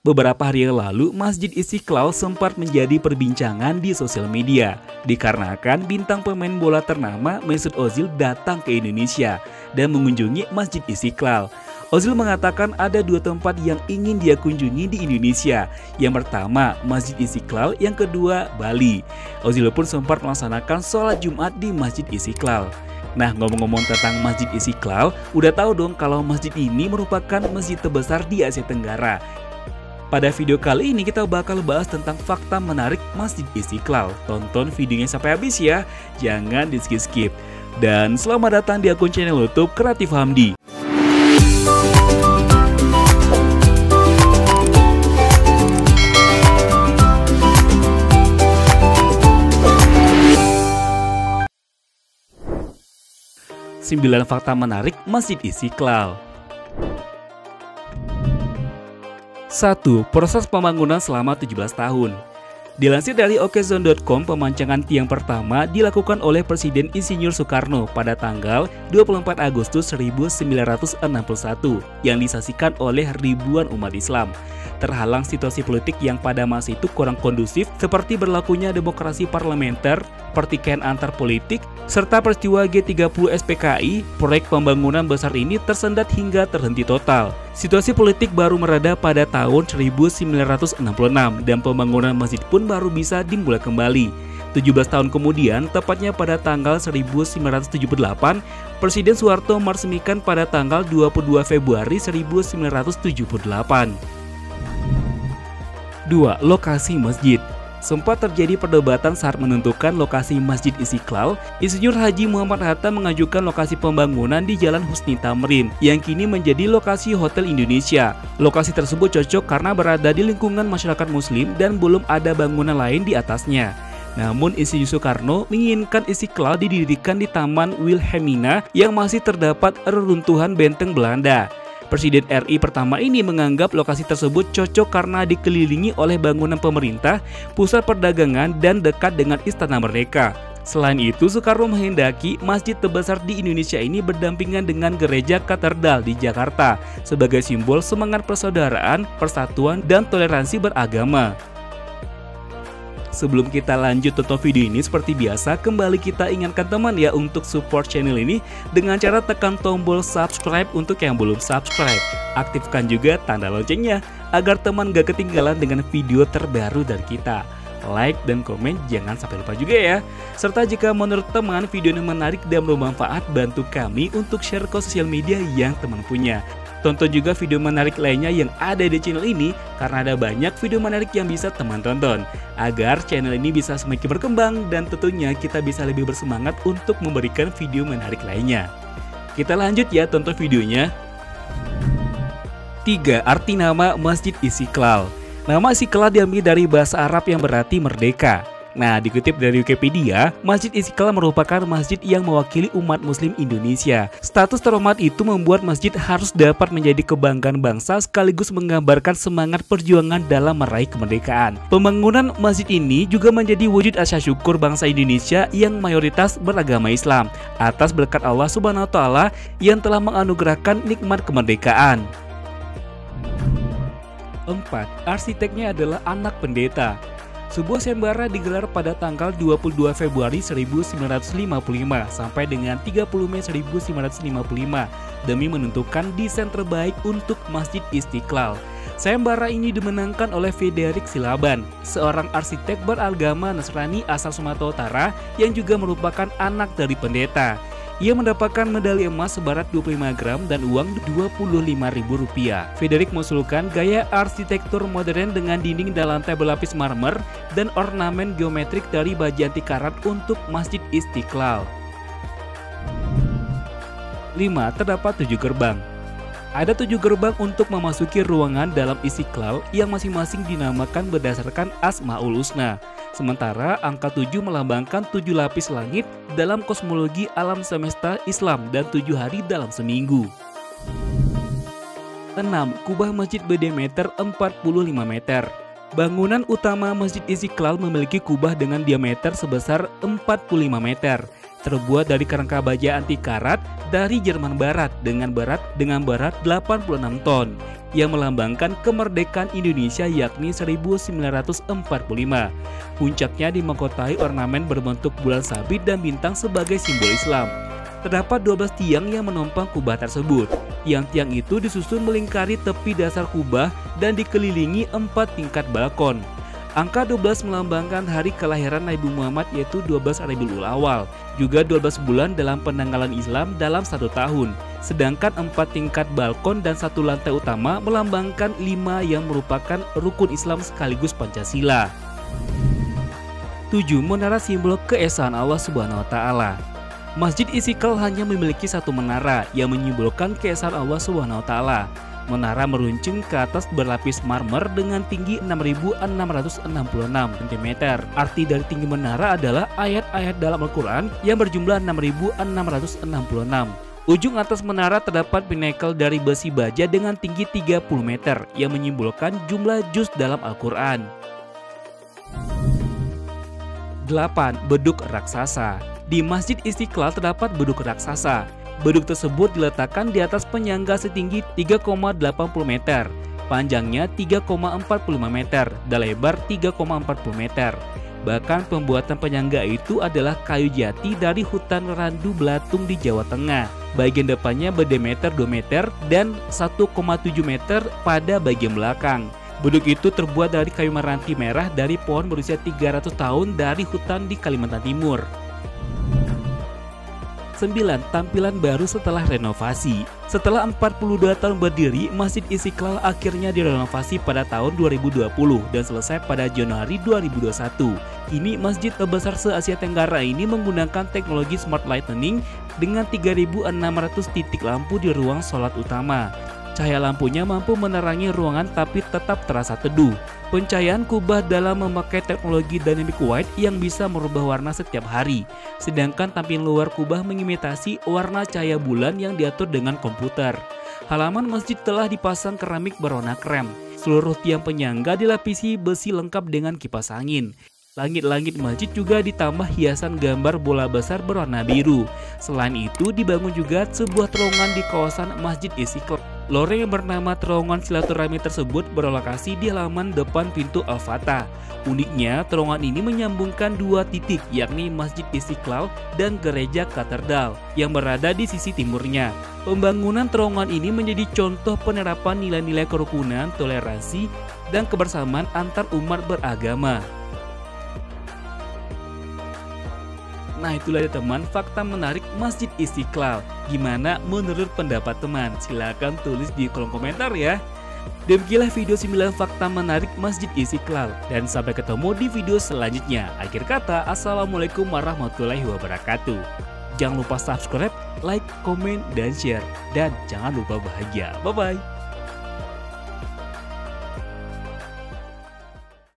Beberapa hari yang lalu, Masjid Istiqlal sempat menjadi perbincangan di sosial media dikarenakan bintang pemain bola ternama Mesut Ozil datang ke Indonesia dan mengunjungi Masjid Istiqlal. Ozil mengatakan ada dua tempat yang ingin dia kunjungi di Indonesia. Yang pertama, Masjid Istiqlal, yang kedua, Bali. Ozil pun sempat melaksanakan sholat Jumat di Masjid Istiqlal. Nah, ngomong-ngomong tentang Masjid Istiqlal, udah tahu dong kalau masjid ini merupakan masjid terbesar di Asia Tenggara. Pada video kali ini kita bakal bahas tentang fakta menarik Masjid Istiqlal. Tonton videonya sampai habis ya, jangan di skip-skip. Dan selamat datang di akun channel YouTube Kreatif Hamdi. Sembilan fakta menarik Masjid Istiqlal. 1. Proses pembangunan selama 17 tahun. Dilansir dari okezone.com, pemancangan tiang pertama dilakukan oleh Presiden Insinyur Soekarno pada tanggal 24 Agustus 1961 yang disaksikan oleh ribuan umat Islam. Terhalang situasi politik yang pada masa itu kurang kondusif seperti berlakunya demokrasi parlementer, pertikaian antar politik, serta peristiwa G30 SPKI, proyek pembangunan besar ini tersendat hingga terhenti total. Situasi politik baru mereda pada tahun 1966 dan pembangunan masjid pun baru bisa dimulai kembali. 17 tahun kemudian, tepatnya pada tanggal 1978, Presiden Soeharto meresmikan pada tanggal 22 Februari 1978. 2. Lokasi masjid. Sempat terjadi perdebatan saat menentukan lokasi Masjid Istiqlal. Insinyur Haji Muhammad Hatta mengajukan lokasi pembangunan di Jalan Husni Tamrin yang kini menjadi lokasi Hotel Indonesia. Lokasi tersebut cocok karena berada di lingkungan masyarakat muslim dan belum ada bangunan lain di atasnya. Namun Insinyur Soekarno menginginkan Istiqlal didirikan di Taman Wilhelmina yang masih terdapat reruntuhan benteng Belanda. Presiden RI pertama ini menganggap lokasi tersebut cocok karena dikelilingi oleh bangunan pemerintah, pusat perdagangan, dan dekat dengan Istana Merdeka. Selain itu, Soekarno menghendaki masjid terbesar di Indonesia ini berdampingan dengan Gereja Katedral di Jakarta sebagai simbol semangat persaudaraan, persatuan, dan toleransi beragama. Sebelum kita lanjut tonton video ini, seperti biasa kembali kita ingatkan teman ya untuk support channel ini dengan cara tekan tombol subscribe untuk yang belum subscribe. Aktifkan juga tanda loncengnya agar teman gak ketinggalan dengan video terbaru dari kita. Like dan komen jangan sampai lupa juga ya. Serta jika menurut teman video ini menarik dan bermanfaat, bantu kami untuk share ke sosial media yang teman punya. Tonton juga video menarik lainnya yang ada di channel ini karena ada banyak video menarik yang bisa teman tonton agar channel ini bisa semakin berkembang dan tentunya kita bisa lebih bersemangat untuk memberikan video menarik lainnya. Kita lanjut ya, tonton videonya. 3. Arti nama Masjid Istiqlal. Nama Istiqlal diambil dari bahasa Arab yang berarti merdeka. Nah, dikutip dari Wikipedia, Masjid Istiqlal merupakan masjid yang mewakili umat muslim Indonesia. Status terhormat itu membuat masjid harus dapat menjadi kebanggaan bangsa sekaligus menggambarkan semangat perjuangan dalam meraih kemerdekaan. Pembangunan masjid ini juga menjadi wujud rasa syukur bangsa Indonesia yang mayoritas beragama Islam atas berkat Allah Subhanahu wa taala yang telah menganugerahkan nikmat kemerdekaan. 4. Arsiteknya adalah anak pendeta. Sebuah sayembara digelar pada tanggal 22 Februari 1955 sampai dengan 30 Mei 1955 demi menentukan desain terbaik untuk Masjid Istiqlal. Sayembara ini dimenangkan oleh Frederick Silaban, seorang arsitek beragama Nasrani asal Sumatera Utara yang juga merupakan anak dari pendeta. Ia mendapatkan medali emas seberat 25 gram dan uang Rp25.000. Frederick mengusulkan gaya arsitektur modern dengan dinding dan lantai berlapis marmer dan ornamen geometrik dari baja anti karat untuk Masjid Istiqlal. 5. Terdapat 7 gerbang. Ada 7 gerbang untuk memasuki ruangan dalam Istiqlal yang masing-masing dinamakan berdasarkan Asmaul Husna. Sementara angka 7 melambangkan 7 lapis langit dalam kosmologi alam semesta Islam dan 7 hari dalam seminggu. 6. Kubah masjid berdiameter 45 meter. Bangunan utama Masjid Istiqlal memiliki kubah dengan diameter sebesar 45 meter. Terbuat dari kerangka baja anti karat dari Jerman Barat dengan berat 86 ton. yang melambangkan kemerdekaan Indonesia yakni 1945. Puncaknya dimahkotai ornamen berbentuk bulan sabit dan bintang sebagai simbol Islam. Terdapat 12 tiang yang menopang kubah tersebut. Tiang-tiang itu disusun melingkari tepi dasar kubah dan dikelilingi 4 tingkat balkon. Angka 12 melambangkan hari kelahiran Nabi Muhammad yaitu 12 Rabiul Awal, juga 12 bulan dalam penanggalan Islam dalam 1 tahun. Sedangkan 4 tingkat balkon dan 1 lantai utama melambangkan 5 yang merupakan rukun Islam sekaligus Pancasila. 7. Menara simbol keesaan Allah Subhanahu wa Ta'ala. Masjid Istiqlal hanya memiliki 1 menara yang menyimbolkan keesaan Allah Subhanahu wa Ta'ala. Menara meruncing ke atas berlapis marmer dengan tinggi 6.666 cm. Arti dari tinggi menara adalah ayat-ayat dalam Al-Quran yang berjumlah 6.666. Ujung atas menara terdapat pinnacle dari besi baja dengan tinggi 30 meter yang menyimbolkan jumlah juz dalam Al-Quran. 8. Beduk raksasa. Di Masjid Istiqlal terdapat beduk raksasa. Beduk tersebut diletakkan di atas penyangga setinggi 3,80 meter, panjangnya 3,45 meter, dan lebar 3,40 meter. Bahkan pembuatan penyangga itu adalah kayu jati dari hutan randu belatung di Jawa Tengah. Bagian depannya berdiameter 2 meter dan 1,7 meter pada bagian belakang. Beduk itu terbuat dari kayu meranti merah dari pohon berusia 300 tahun dari hutan di Kalimantan Timur. 9. Tampilan baru setelah renovasi. Setelah 42 tahun berdiri, Masjid Istiqlal akhirnya direnovasi pada tahun 2020 dan selesai pada Januari 2021. Kini masjid terbesar se-Asia Tenggara ini menggunakan teknologi smart lighting dengan 3.600 titik lampu di ruang sholat utama. Cahaya lampunya mampu menerangi ruangan tapi tetap terasa teduh. Pencahayaan kubah dalam memakai teknologi dynamic white yang bisa merubah warna setiap hari. Sedangkan tampilan luar kubah mengimitasi warna cahaya bulan yang diatur dengan komputer. Halaman masjid telah dipasang keramik berwarna krem. Seluruh tiang penyangga dilapisi besi lengkap dengan kipas angin. Langit-langit masjid juga ditambah hiasan gambar bola besar berwarna biru. Selain itu dibangun juga sebuah terowongan di kawasan Masjid Istiqlal. Loreng yang bernama terowongan silaturahmi tersebut berlokasi di halaman depan pintu Al-Fatah. Uniknya, terowongan ini menyambungkan 2 titik yakni Masjid Istiqlal dan Gereja Katedral yang berada di sisi timurnya. Pembangunan terowongan ini menjadi contoh penerapan nilai-nilai kerukunan, toleransi, dan kebersamaan antar umat beragama. Nah, itulah ya teman, fakta menarik Masjid Istiqlal. Gimana menurut pendapat teman? Silahkan tulis di kolom komentar ya. Demikianlah video 9 fakta menarik Masjid Istiqlal. Dan sampai ketemu di video selanjutnya. Akhir kata, Assalamualaikum warahmatullahi wabarakatuh. Jangan lupa subscribe, like, komen, dan share. Dan jangan lupa bahagia. Bye-bye.